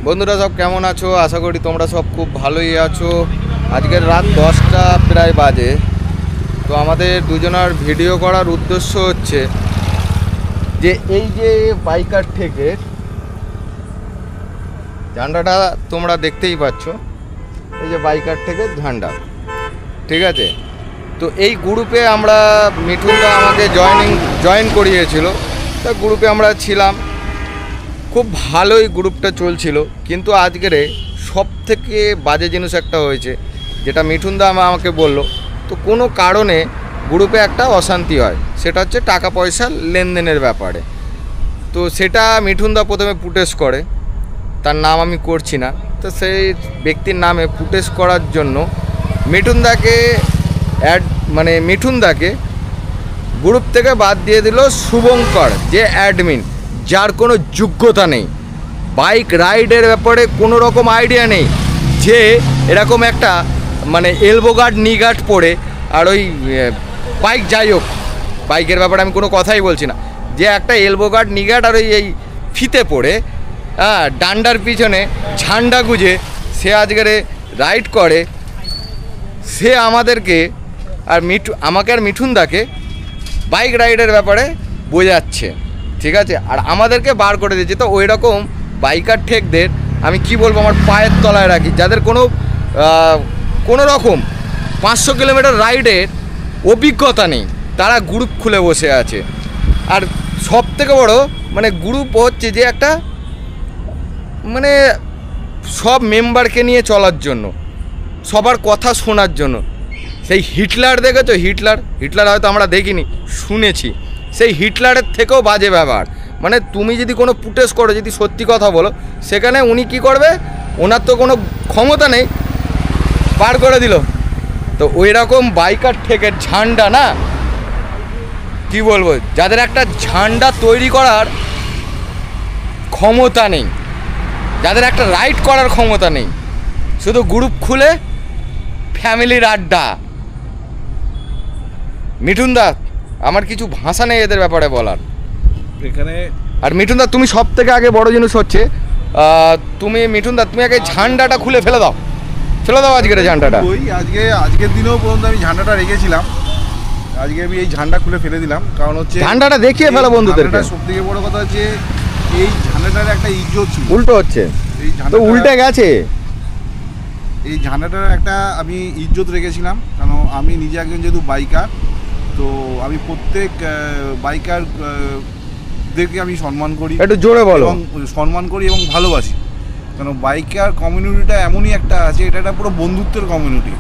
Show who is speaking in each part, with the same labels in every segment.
Speaker 1: বন্ধুরা সব কেমন আছো? আশা করি তোমরা সব খুব ভালোই আছো। আজকের রাত 10টা প্রায় বাজে। তো আমাদের দুজনের ভিডিও করার উদ্দেশ্য হচ্ছে যে এই যে বাইকার থেকে ঝান্ডাটা তোমরা দেখতেই পাচ্ছ, এই যে বাইকার থেকে ঝান্ডা, ঠিক আছে? তো এই গ্রুপে আমরা মিঠুনদা আমাকে জয়েন করিয়েছিল, তা গ্রুপে আমরা ছিলাম, খুব ভালোই গ্রুপটা চলছিল। কিন্তু আজকের সব থেকে বাজে জিনিস একটা হয়েছে, যেটা মিঠুনদা আমাকে বলল। তো কোনো কারণে গ্রুপে একটা অশান্তি হয়, সেটা হচ্ছে টাকা পয়সা লেনদেনের ব্যাপারে। তো সেটা মিঠুনদা প্রথমে ফুটেজ করে, তার নাম আমি করছি না। তো সেই ব্যক্তির নামে ফুটেজ করার জন্য মিঠুনদাকে মিঠুনদাকে গ্রুপ থেকে বাদ দিয়ে দিল শুভঙ্কর, যে অ্যাডমিন, যার কোনো যোগ্যতা নেই, বাইক রাইডের ব্যাপারে কোনো রকম আইডিয়া নেই, যে এরকম একটা এলবো গার্ড নি গার্ড পরে, আর ওই বাইক, যাই হোক বাইকের ব্যাপারে আমি কোনো কথাই বলছি না, যে একটা এলবো গার্ড নি গার্ড আর ওই ফিতে পরে ডান্ডার পিছনে ঝান্ডা গুজে সে আজকের রাইড করে। সে আমাদেরকে আমাকে আর মিঠুনদাকে বাইক রাইডের ব্যাপারে বোঝাচ্ছে, ঠিক আছে? আর আমাদেরকে বার করে দিয়েছে। তো ওই রকম বাইকার ঠেকদের আমি কি বলবো, আমার পায়ের তলায় রাখি, যাদের কোনো রকম 500 কিলোমিটার রাইডের অভিজ্ঞতা নেই, তারা গ্রুপ খুলে বসে আছে। আর সব থেকে বড় গ্রুপ হচ্ছে যে একটা সব মেম্বারকে নিয়ে চলার জন্য, সবার কথা শোনার জন্য। সেই হিটলার দেখেছো? হিটলার হয়তো আমরা দেখিনি, শুনেছি। সেই হিটলারের থেকেও বাজে ব্যবহার। তুমি যদি কোনো ফুটেজ করো, যদি সত্যি কথা বলো, সেখানে উনি কি করবে? ওনার তো কোনো ক্ষমতা নেই, বার করে দিল। তো ওই রকম বাইকার থেকে ঝান্ডা, না কি বলবো, যাদের একটা ঝান্ডা তৈরি করার ক্ষমতা নেই, যাদের একটা রাইড করার ক্ষমতা নেই, শুধু গ্রুপ খুলে ফ্যামিলির আড্ডা। মিঠুনদা, আমার কিছু ভাষা নেই এদের ব্যাপারে বলার এখানে। আর মিঠুনদা, তুমি সব থেকে আগে বড় জিনিস হচ্ছে, মিঠুনদা তুমি আগে ঝান্ডাটা খুলে ফেলে দাও আজকের ঝান্ডাটা।
Speaker 2: আজকের দিনেও পর্যন্ত আমি ঝান্ডাটা রেখেছিলাম, আজকে আমি এই ঝান্ডা খুলে ফেলে দিলাম। কারণ হচ্ছে
Speaker 1: ঝান্ডাটা দেখিয়ে ফেলো বন্ধুদেরকে।
Speaker 2: সব থেকে বড় কথা হচ্ছে এই ঝান্ডাটার একটা ইজ্জত ছিল,
Speaker 1: উল্টো হচ্ছে, এই ঝান্ডা উল্টে গেছে।
Speaker 2: এই ঝান্ডাটার একটা আমি ইজ্জত রেখেছিলাম, কারণ আমি নিজে একজন যেহেতু বাইকার, তো আমি প্রত্যেক বাইকারদেরকে আমি সম্মান করি,
Speaker 1: একটু জোরে বলো।
Speaker 2: এবং সম্মান করি এবং ভালোবাসি। কারণ বাইকার কমিউনিটিটা এমনই একটা আছে, এটা একটা পুরো বন্ধুত্বের কমিউনিটি।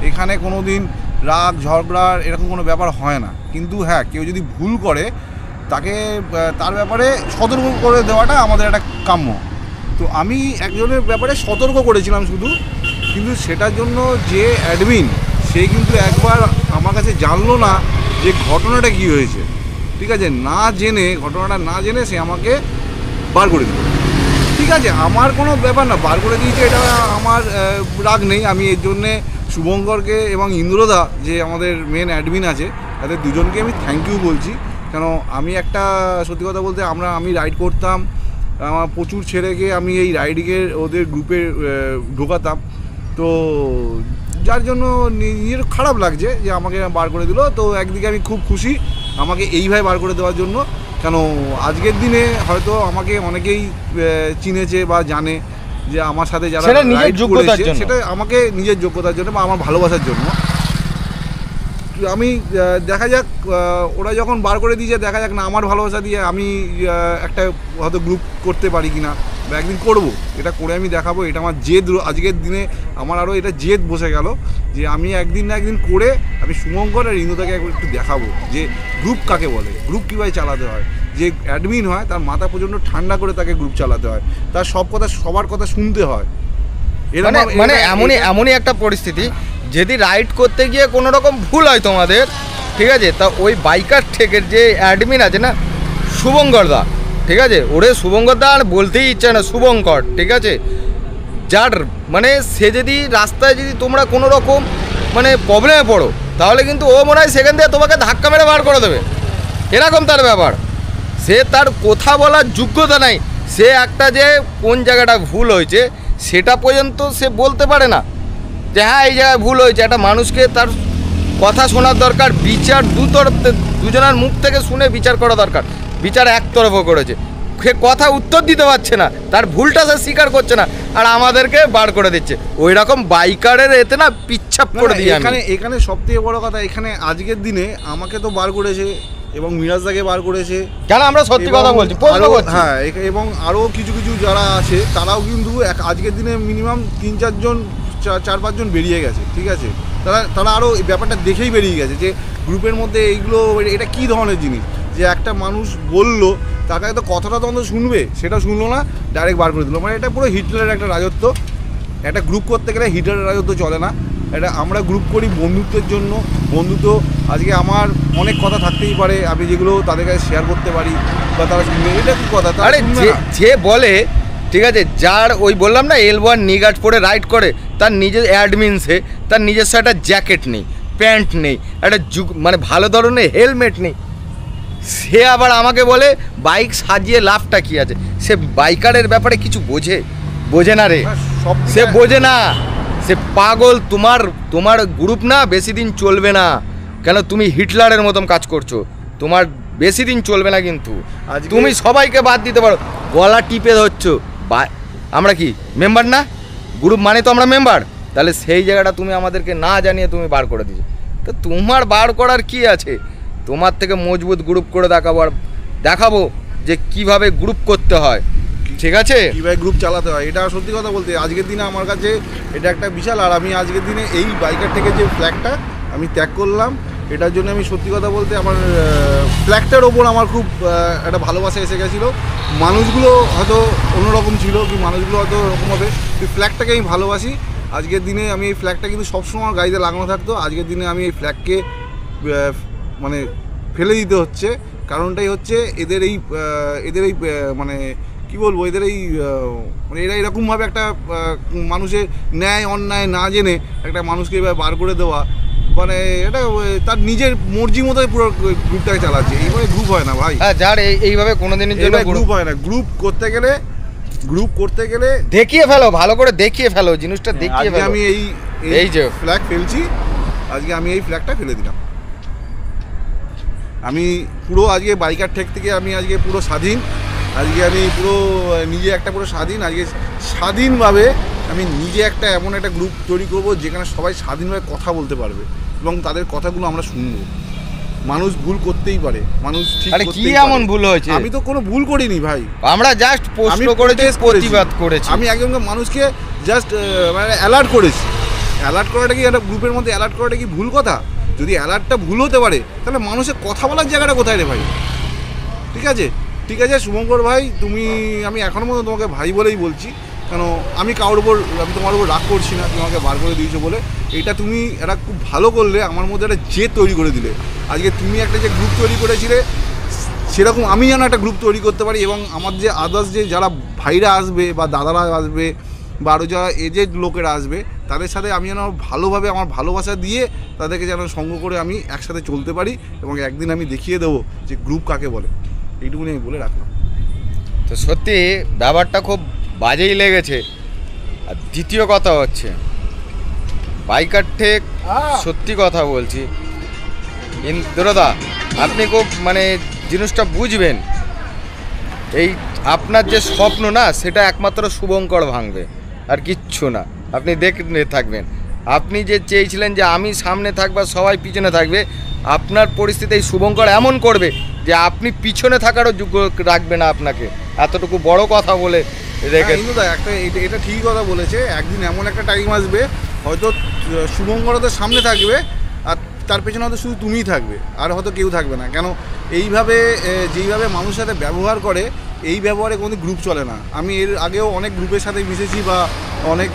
Speaker 2: এখানে কোনো দিন রাগ ঝগড়ার এরকম কোনো ব্যাপার হয় না। কিন্তু হ্যাঁ, কেউ যদি ভুল করে তাকে তার ব্যাপারে সতর্ক করে দেওয়াটা আমাদের একটা কাম্য। তো আমি একজনের ব্যাপারে সতর্ক করেছিলাম শুধু, কিন্তু সেটার জন্য যে অ্যাডমিন, সে কিন্তু একবার আমার কাছে জানলো না যে ঘটনাটা কী হয়েছে, ঠিক আছে? ঘটনাটা না জেনে সে আমাকে বার করে দিল। ঠিক আছে, আমার কোনো ব্যাপার না, বার করে দিয়েছে, এটা আমার রাগ নেই। আমি এর জন্যে শুভঙ্করকে এবং ইন্দ্রদা, যে আমাদের মেন অ্যাডমিন আছে, তাদের দুজনকে আমি থ্যাংক ইউ বলছি। কেন, আমি একটা সত্যি কথা বলতে, আমি রাইড করতাম, আমার প্রচুর ছেলেকে আমি এই রাইডিংয়ে ওদের গ্রুপে ঢোকাতাম। তো যার জন্য নিজের খারাপ লাগছে যে আমাকে বার করে দিল। তো একদিকে আমি খুব খুশি আমাকে এইভাবে বার করে দেওয়ার জন্য। কেন, আজকের দিনে হয়তো আমাকে অনেকেই চিনেছে বা জানে, যে আমার সাথে যারা রাইড করেছে, সেটা আমাকে নিজের যোগ্যতার জন্য বা আমার ভালোবাসার জন্য। আমি দেখা যাক, ওরা যখন বার করে দিয়েছে, দেখা যাক না আমার ভালোবাসা দিয়ে আমি একটা হয়তো গ্রুপ করতে পারি কিনা, বা একদিন করব। এটা করে আমি দেখাবো। এটা আমার জেদ, আজকের দিনে আমার আরও এটা জেদ বসে গেল, যে আমি একদিন না একদিন করে আমি শুভঙ্কর আর ইন্দুদাকে একটু দেখাবো যে গ্রুপ কাকে বলে, গ্রুপ কীভাবে চালাতে হয়। যে অ্যাডমিন হয়, তার মাথা প্রচণ্ড ঠান্ডা করে তাকে গ্রুপ চালাতে হয়, তার সবার কথা শুনতে হয়।
Speaker 1: এমনই একটা পরিস্থিতি, যদি রাইড করতে গিয়ে কোনো রকম ভুল হয় তোমাদের, ঠিক আছে, তা ওই বাইকার ঠেকের যে অ্যাডমিন আছে না, শুভঙ্করদা, ঠিক আছে, ওরে শুভঙ্করদা আর বলতেই ইচ্ছে না, শুভঙ্কর, ঠিক আছে, যার সে যদি রাস্তায় যদি তোমরা কোনো রকম প্রবলেমে পড়ো, তাহলে কিন্তু ও মনে হয় সেখান থেকে তোমাকে ধাক্কা মেরে বার করে দেবে, এরকম তার ব্যাপার। সে তার কথা বলার যোগ্যতা নাই, সে একটা যে কোন জায়গাটা ভুল হয়েছে সেটা পর্যন্ত সে বলতে পারে না যে হ্যাঁ এই জায়গায় ভুল হয়েছে। একটা মানুষকে তার কথা শোনার দরকার, বিচার দুজনের মুখ থেকে শুনে বিচার করা দরকার। বিচার একতরফা করেছে, সে কথা উত্তর দিতে পারছে না, তার ভুলটা সে স্বীকার করছে না, আর আমাদেরকে বার করে দিচ্ছে। ওই রকম বাইকারের এতে না পিচ্ছাপ করে দিই আমি।
Speaker 2: এখানে সবথেকে বড় কথা, এখানে আজকের দিনে আমাকে তো বার করেছে এবং মিরাজদাকে বার করেছে,
Speaker 1: কেন আমরা সত্যি কথা বলছি,
Speaker 2: হ্যাঁ, এবং আরও কিছু কিছু যারা আছে তারাও কিন্তু আজকের দিনে মিনিমাম 3-4 জন 4-5 জন বেরিয়ে গেছে, ঠিক আছে। তারা আরও এই ব্যাপারটা দেখেই বেরিয়ে গেছে যে গ্রুপের মধ্যে এইগুলো, এটা কী ধরনের জিনিস, যে একটা মানুষ বললো তাকে তো কথাটা তো অন্তত শুনবে, সেটা শুনলো না, ডাইরেক্ট বার করে দিল। মানে এটা পুরো হিটলারের একটা রাজত্ব। একটা গ্রুপ করতে গেলে হিটলারের রাজত্ব চলে না, এটা আমরা গ্রুপ করি বন্ধুত্বের জন্য। বন্ধুত্ব, আজকে আমার অনেক কথা থাকতেই পারে, আমি যেগুলো তাদের কাছে শেয়ার করতে পারি বা তারা শুনবে, এটা কি কথা।
Speaker 1: আরে যে বলে, ঠিক আছে, যার ওই বললাম না L1 নিগার্ড পরে রাইড করে, তার নিজের অ্যাডমিনসে তার নিজস্ব একটা জ্যাকেট নেই, প্যান্ট নেই, একটা মানে ভালো ধরনের হেলমেট নেই, সে আবার আমাকে বলে বাইক সাজিয়ে লাভটা কী আছে। সে বাইকারের ব্যাপারে কিছু বোঝে না রে, সে বোঝে না, সে পাগল। তোমার গ্রুপ না বেশি দিন চলবে না, কেন তুমি হিটলারের মতন কাজ করছো, তোমার বেশি দিন চলবে না। কিন্তু তুমি সবাইকে বাদ দিতে পারো, গলা টিপে ধরছো। আমরা কি মেম্বার না? গ্রুপ মানে তো আমরা মেম্বার। তাহলে সেই জায়গাটা তুমি আমাদেরকে না জানিয়ে তুমি বার করে দিয়েছো, তো তোমার বার করার কি আছে? তোমার থেকে মজবুত গ্রুপ করে দেখাবো যে কিভাবে গ্রুপ করতে হয়, ঠিক আছে,
Speaker 2: কীভাবে গ্রুপ চালাতে হয়। এটা সত্যি কথা বলতে আজকের দিনে আমার কাছে এটা একটা বিশাল। আর আমি আজকের দিনে এই বাইকার থেকে যে ফ্ল্যাগটা আমি ত্যাগ করলাম, এটার জন্য আমি সত্যি কথা বলতে আমার ফ্ল্যাগটার ওপর আমার খুব একটা ভালোবাসা এসে গেছিলো। মানুষগুলো হয়তো অন্যরকম ছিল, কি মানুষগুলো হয়তো ওরকম হবে, এই ফ্ল্যাগটাকে আমি ভালোবাসি। আজকের দিনে আমি এই ফ্ল্যাগটা কিন্তু সবসময় আমার গাড়িতে লাগানো থাকতো। আজকের দিনে আমি এই ফ্ল্যাগকে মানে ফেলে দিতে হচ্ছে। কারণটাই হচ্ছে এদের এই মানে কি বলবো, এদের এই মানে এরা এরকমভাবে একটা মানুষের ন্যায় অন্যায় না জেনে একটা মানুষকে এবার বার করে দেওয়া, মানে এটা তার নিজের মর্জি মতো পুরো গ্রুপটাকে চালাচ্ছে। এইভাবে গ্রুপ হয় না ভাই,
Speaker 1: যার এইভাবে কোনোদিনের জন্য
Speaker 2: গ্রুপ হয় না। গ্রুপ করতে গেলে
Speaker 1: দেখিয়ে ফেলো, ভালো করে দেখিয়ে ফেলো জিনিসটা, দেখিয়ে ফেলো।
Speaker 2: আমি এই যে ফ্ল্যাগ ফেলছি, আজকে আমি এই ফ্ল্যাগটা ফেলে দিলাম। আমি পুরো আজকে বাইকার ঠেক থেকে আমি আজকে পুরো স্বাধীন। আজকে আমি পুরো নিজে একটা পুরো স্বাধীন। আজকে স্বাধীনভাবে আমি নিজে একটা এমন একটা গ্রুপ তৈরি করব যেখানে সবাই স্বাধীনভাবে কথা বলতে পারবে এবং তাদের কথাগুলো আমরা শুনবো। মানুষ ভুল করতেই পারে, মানুষ ঠিক
Speaker 1: কি এমন ভুল হয়েছে?
Speaker 2: আমি তো কোনো ভুল করিনি ভাই,
Speaker 1: আমরা জাস্ট প্রশ্ন করেছি, প্রতিবাদ করেছি।
Speaker 2: আমি একজনকে মানুষকে জাস্ট মানে অ্যালার্ট করেছি। অ্যালার্ট করাটা কি একটা গ্রুপের মধ্যে অ্যালার্ট করাটা কি ভুল কথা? যদি অ্যালার্টটা ভুল হতে পারে তাহলে মানুষের কথা বলার জায়গাটা কোথায় রে ভাই? ঠিক আছে শুভঙ্কর ভাই, আমি এখনও মতো তোমাকে ভাই বলেই বলছি, কেন আমি তোমার উপর রাগ করছি না, তুমি আমাকে বার করে দিয়েছো বলে। এটা তুমি একটা খুব ভালো করলে, আমার মধ্যে একটা জেদ তৈরি করে দিলে। আজকে তুমি একটা যে গ্রুপ তৈরি করেছিলে, সেরকম আমি যেন একটা গ্রুপ তৈরি করতে পারি এবং আমার যে আদার্স যে যারা ভাইরা আসবে বা দাদারা আসবে বা আরও যারা এজেড লোকেরা আসবে, তাদের সাথে আমি যেন ভালোভাবে আমার ভালোবাসা দিয়ে তাদেরকে যেন সঙ্গ করে আমি একসাথে চলতে পারি এবং একদিন আমি দেখিয়ে দেবো যে গ্রুপ কাকে বলে। এইটুকুনি আমি বলে রাখলাম।
Speaker 1: তো সত্যি ব্যাপারটা খুব বাজেই লেগেছে। আর দ্বিতীয় কথা হচ্ছে বাইকার ঠেক, সত্যি কথা বলছি ইন্দ্রদা, আপনি খুব মানে জিনিসটা বুঝবেন, এই আপনার যে স্বপ্ন না, সেটা একমাত্র শুভঙ্কর ভাঙবে, আর কিচ্ছু না। আপনি দেখতে থাকবেন, আপনি যে চেয়েছিলেন যে আমি সামনে থাকবো সবাই পিছনে থাকবে, আপনার পরিস্থিতি এই শুভঙ্কর এমন করবে যে আপনি পিছনে থাকারও যোগ্য রাখবে না আপনাকে। এতটুকু বড় কথা বলে রেখে
Speaker 2: একটা এটা ঠিক কথা বলেছে। একদিন এমন একটা টাইম আসবে হয়তো শুভঙ্কর তো সামনে থাকবে আর তার পেছনে হয়তো শুধু তুমিই থাকবে, আর হয়তো কেউ থাকবে না। কেন এইভাবে যেইভাবে মানুষের সাথে ব্যবহার করে, এই ব্যবহারে কোনো গ্রুপ চলে না। আমি এর আগেও অনেক গ্রুপের সাথে মিশেছি বা অনেক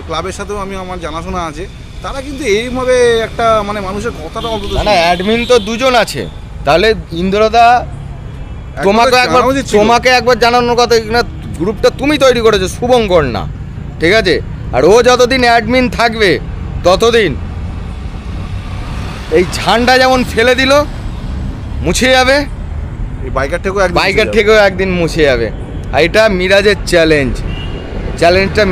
Speaker 2: ক্লাবের সাথেও আমার জানাশোনা আছে, তারা কিন্তু এইভাবে একটা মানে মানুষের কথাটা অন্তত
Speaker 1: না, অ্যাডমিন তো দুজন আছে। তাহলে ইন্দ্রদা তোমাকে একবার জানানোর কথা, না গ্রুপটা তুমি তৈরি করেছো, শুভঙ্কর না, ঠিক আছে? আর ও যতদিন অ্যাডমিন থাকবে ততদিন এই ঝান্ডা যেমন ফেলে দিল মুছে যাবে,
Speaker 2: এই বাইকার থেকেও
Speaker 1: একদিন মুছে যাবে। আর এটা মিরাজের চ্যালেঞ্জটা